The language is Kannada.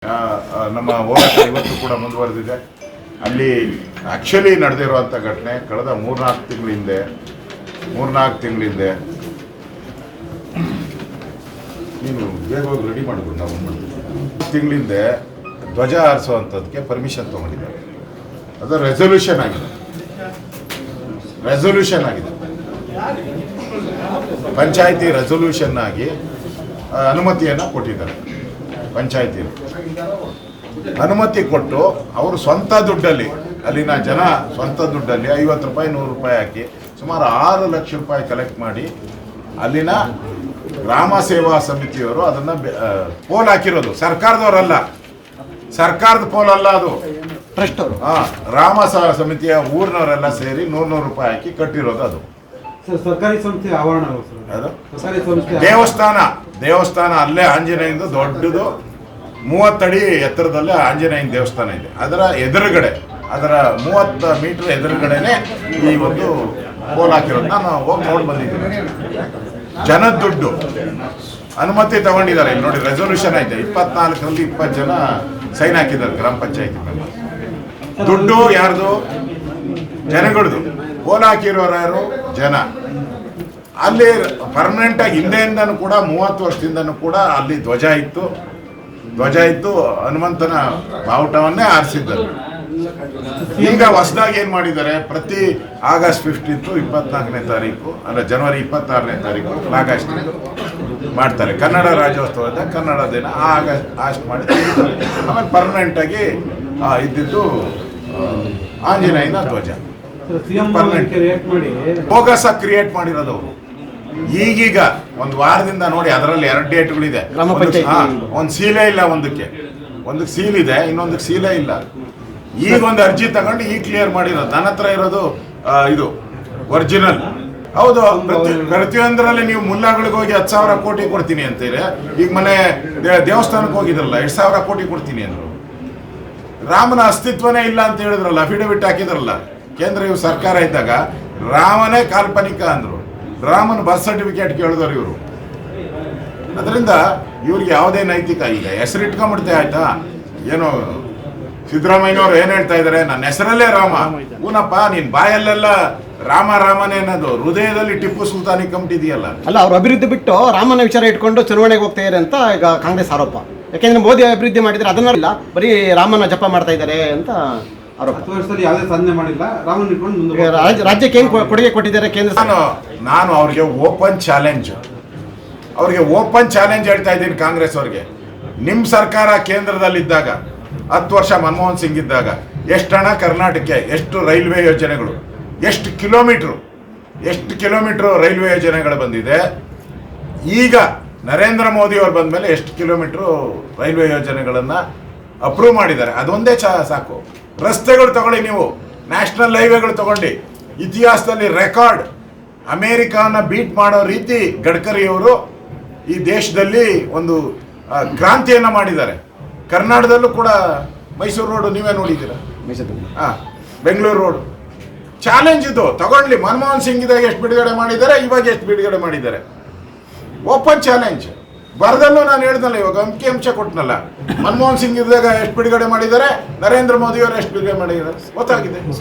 ನಮ್ಮ ಹೋರಾಟ ಇವತ್ತು ಕೂಡ ಮುಂದುವರೆದಿದೆ. ಅಲ್ಲಿ ಆ್ಯಕ್ಚುಲಿ ನಡೆದಿರುವಂಥ ಘಟನೆ ಕಳೆದ ಮೂರ್ನಾಲ್ಕು ತಿಂಗಳ ಹಿಂದೆ ನೀನು ಬೇಗ ಹೋಗಿ ರೆಡಿ ಮಾಡಿದ್ರು. ನಾವು ತಿಂಗಳಿಂದ ಧ್ವಜ ಹಾರಿಸುವಂಥದ್ದಕ್ಕೆ ಪರ್ಮಿಷನ್ ತೊಗೊಂಡಿದ್ದಾರೆ. ಅದು ರೆಸೊಲ್ಯೂಷನ್ ಆಗಿದೆ ಪಂಚಾಯಿತಿ ರೆಸೊಲ್ಯೂಷನ್ ಆಗಿ ಅನುಮತಿಯನ್ನು ಕೊಟ್ಟಿದ್ದಾರೆ. ಪಂಚಾಯಿತಿ ಅನುಮತಿ ಕೊಟ್ಟು ಅವರು ಸ್ವಂತ ದುಡ್ಡಲ್ಲಿ, ಅಲ್ಲಿನ ಜನ ಸ್ವಂತ ದುಡ್ಡಲ್ಲಿ 50 ರೂಪಾಯಿ 100 ರೂಪಾಯಿ ಹಾಕಿ ಸುಮಾರು 6 ಲಕ್ಷ ರೂಪಾಯಿ ಕಲೆಕ್ಟ್ ಮಾಡಿ ಅಲ್ಲಿನ ಗ್ರಾಮ ಸೇವಾ ಸಮಿತಿಯವರು ಅದನ್ನು ಪೋಲ್ ಹಾಕಿರೋದು. ಸರ್ಕಾರದ ಪೋಲ್ ಅಲ್ಲ ಅದು, ಟ್ರಸ್ಟ್ ಅವರು ಗ್ರಾಮ ಸಮಿತಿಯ ಊರಿನವರೆಲ್ಲ ಸೇರಿ 100 ರೂಪಾಯಿ ಹಾಕಿ ಕಟ್ಟಿರೋದು. ಅದು ಸರ್ಕಾರಿ ಸಂಸ್ಥೆ ಆವರಣ, ದೇವಸ್ಥಾನ ಅಲ್ಲೇ ಆಂಜನೇಯಂದು ದೊಡ್ಡದು 30 ಅಡಿ ಎತ್ತರದಲ್ಲೇ ಆಂಜನೇಯನ ದೇವಸ್ಥಾನ ಇದೆ. ಅದರ ಎದುರುಗಡೆ, ಅದರ 30 ಮೀಟರ್ ಎದುರುಗಡೆನೆ ಈ ಒಂದು ಪೋಲ್ ಹಾಕಿರೋದು. ನಾನು ಹೋಗಿ ನೋಡಿ ಬಂದಿದ್ದೀನಿ. ಜನದ ದುಡ್ಡು ಅನುಮತಿ ತಗೊಂಡಿದ್ದಾರೆ. ಇಲ್ಲಿ ನೋಡಿ, ರೆಸೊಲ್ಯೂಷನ್ ಐತೆ. 24ರಲ್ಲಿ 20 ಜನ ಸೈನ್ ಹಾಕಿದ್ದಾರೆ ಗ್ರಾಮ ಪಂಚಾಯತಿ ಮೇಲೆ. ದುಡ್ಡು ಯಾರ್ದು? ಜನಗಳದು. ಪೋಲ್ ಹಾಕಿರೋರು ಯಾರು? ಜನ. ಅಲ್ಲಿ ಪರ್ಮನೆಂಟ್ ಆಗಿ ಹಿಂದೆಯಿಂದನೂ ಕೂಡ 30 ವರ್ಷದಿಂದನೂ ಕೂಡ ಅಲ್ಲಿ ಧ್ವಜ ಇತ್ತು. ಹನುಮಂತನ ಬಾವುಟವನ್ನೇ ಆರಿಸಿದ್ದರು. ಈಗ ಹೊಸದಾಗಿ ಏನು ಮಾಡಿದ್ದಾರೆ, ಪ್ರತಿ ಆಗಸ್ಟ್ 15 24ನೇ ತಾರೀಕು, ಅಲ್ಲ ಜನವರಿ 26ನೇ ತಾರೀಕು ಫ್ಲಾಗ್ ಮಾಡ್ತಾರೆ. ಕನ್ನಡ ರಾಜ್ಯೋತ್ಸವದ ಕನ್ನಡ ದಿನ ಆಗಸ್ಟ್ ಮಾಡಿ ಆಮೇಲೆ ಪರ್ಮನೆಂಟ್ ಆಗಿ ಇದ್ದಿದ್ದು ಆಂಜನೇಯನ ಧ್ವಜ. ಬೋಗಸ ಕ್ರಿಯೇಟ್ ಮಾಡಿರೋದು ಅವರು. ಈಗೀಗ ಒಂದು ವಾರದಿಂದ ನೋಡಿ, ಅದರಲ್ಲಿ 2 ಡೇಟ್ಗಳಿದೆ. ಒಂದು ಸೀಲೆ ಇಲ್ಲ, ಒಂದಕ್ಕೆ ಸೀಲ್ ಇದೆ, ಇನ್ನೊಂದಕ್ಕೆ ಸೀಲೆ ಇಲ್ಲ. ಈಗ ಒಂದು ಅರ್ಜಿ ತಗೊಂಡು ಈಗ ಕ್ಲಿಯರ್ ಮಾಡಿರೋದು. ನನ್ನ ಹತ್ರ ಇರೋದು ಇದು ಒರಿಜಿನಲ್. ಹೌದು, ಪ್ರತಿಯೊಂದರಲ್ಲಿ ನೀವು ಮುಲ್ಲಾಗಳಿಗೆ ಹೋಗಿ 10,000 ಕೋಟಿ ಕೊಡ್ತೀನಿ ಅಂತೀರಿ. ಈಗ ಮನೆ ದೇವಸ್ಥಾನಕ್ಕೆ ಹೋಗಿದ್ರಲ್ಲ, 2,000 ಕೋಟಿ ಕೊಡ್ತೀನಿ ಅಂದ್ರು. ರಾಮನ ಅಸ್ತಿತ್ವನೇ ಇಲ್ಲ ಅಂತ ಹೇಳಿದ್ರಲ್ಲ, ಅಫಿಡವಿಟ್ ಹಾಕಿದ್ರಲ್ಲ ಕೇಂದ್ರ ಸರ್ಕಾರ ಇದ್ದಾಗ. ರಾಮನೇ ಕಾಲ್ಪನಿಕ ಅಂದ್ರು. ರಾಮನ ಬರ್ತ್ ಸರ್ಟಿಫಿಕೇಟ್ ಕೇಳಿದವರು ಇವರು. ಅದರಿಂದ ಇವ್ರಿಗೆ ಯಾವುದೇ ನೈತಿಕ ಈಗ ಹೆಸರಿಟ್ಕೊಂಡ್ಬಿಡ್ತೆ. ಆಯ್ತಾ, ಏನೋ ಸಿದ್ದರಾಮಯ್ಯನವ್ರು ಏನು ಹೇಳ್ತಾ ಇದ್ದಾರೆ, ನನ್ನ ಹೆಸರಲ್ಲೇ ರಾಮ. ಊನಪ್ಪ, ನೀನ್ ಬಾಯಲ್ಲೆಲ್ಲ ರಾಮನೇ ಅನ್ನೋದು, ಹೃದಯದಲ್ಲಿ ಟಿಪ್ಪು ಸುಲ್ತಾನ್ ಇಟ್ಕೊಂಬಿಟ್ಟಿದೆಯಲ್ಲ. ಅಲ್ಲ, ಅವ್ರು ಅಭಿವೃದ್ಧಿ ಬಿಟ್ಟು ರಾಮನ ವಿಚಾರ ಇಟ್ಕೊಂಡು ಚುನಾವಣೆಗೆ ಹೋಗ್ತಾ ಇದ್ದಾರೆ ಅಂತ ಈಗ ಕಾಂಗ್ರೆಸ್ ಆರೋಪ. ಯಾಕೆಂದ್ರೆ ಮೋದಿ ಅಭಿವೃದ್ಧಿ ಮಾಡಿದ್ರೆ ಅದನ್ನ ಬರೀ ರಾಮನ ಜಪ ಮಾಡ್ತಾ ಇದ್ದಾರೆ ಅಂತ ಆರೋಪ. 10 ವರ್ಷದಲ್ಲಿ ಯಾವುದೇ ಸಾಧನೆ ಮಾಡಿಲ್ಲ, ರಾಮನ ಇಟ್ಕೊಂಡು ರಾಜ್ಯಕ್ಕೆ ಏನು ಕೊಡುಗೆ ಕೊಟ್ಟಿದ್ದಾರೆ ಕೇಂದ್ರ. ನಾನು ಅವ್ರಿಗೆ ಓಪನ್ ಚಾಲೆಂಜ್ ಹೇಳ್ತಾ ಇದ್ದೀನಿ ಕಾಂಗ್ರೆಸ್ ಅವ್ರಿಗೆ. ನಿಮ್ಮ ಸರ್ಕಾರ ಕೇಂದ್ರದಲ್ಲಿದ್ದಾಗ 10 ವರ್ಷ ಮನಮೋಹನ್ ಸಿಂಗ್ ಇದ್ದಾಗ ಎಷ್ಟು ಹಣ ಕರ್ನಾಟಕಕ್ಕೆ, ಎಷ್ಟು ರೈಲ್ವೆ ಯೋಜನೆಗಳು, ಎಷ್ಟು ಕಿಲೋಮೀಟ್ರು ರೈಲ್ವೆ ಯೋಜನೆಗಳು ಬಂದಿದೆ. ಈಗ ನರೇಂದ್ರ ಮೋದಿ ಅವರು ಬಂದ ಮೇಲೆ ಎಷ್ಟು ಕಿಲೋಮೀಟ್ರು ರೈಲ್ವೆ ಯೋಜನೆಗಳನ್ನು ಅಪ್ರೂವ್ ಮಾಡಿದ್ದಾರೆ. ಅದೊಂದೇ ಸಾಕು. ರಸ್ತೆಗಳು ತಗೊಳ್ಳಿ, ನೀವು ನ್ಯಾಷನಲ್ ಹೈವೇಗಳು ತಗೊಂಡು ಇತಿಹಾಸದಲ್ಲಿ ರೆಕಾರ್ಡ್, ಅಮೇರಿಕಾನ ಬೀಟ್ ಮಾಡೋ ರೀತಿ ಗಡ್ಕರಿಯವರು ಈ ದೇಶದಲ್ಲಿ ಒಂದು ಕ್ರಾಂತಿಯನ್ನು ಮಾಡಿದ್ದಾರೆ. ಕರ್ನಾಟಕದಲ್ಲೂ ಕೂಡ ಮೈಸೂರು ರೋಡು ನೀವೇ ನೋಡಿದ್ದೀರಾ, ಬೆಂಗಳೂರು ರೋಡು. ಚಾಲೆಂಜ್ ಇದು ತಗೊಂಡ್ಲಿ. ಮನಮೋಹನ್ ಸಿಂಗ್ ಇದ್ದಾಗ ಎಷ್ಟು ಬಿಡುಗಡೆ ಮಾಡಿದ್ದಾರೆ, ಇವಾಗ ಎಷ್ಟು ಬಿಡುಗಡೆ ಮಾಡಿದ್ದಾರೆ. Open challenge. ಬರದಲ್ಲೂ ನಾನು ಹೇಳ್ದಲ್ಲ, ಇವಾಗ ಅಂಕಿ-ಅಂಶ ಕೊಟ್ಟನಲ್ಲ. ಮನಮೋಹನ್ ಸಿಂಗ್ ಇದ್ದಾಗ ಎಷ್ಟು ಬಿಡುಗಡೆ ಮಾಡಿದ್ದಾರೆ, ನರೇಂದ್ರ ಮೋದಿ ಅವರು ಎಷ್ಟು ಬಿಡುಗಡೆ ಮಾಡಿದ್ದಾರೆ ಗೊತ್ತಾಗಿದೆ.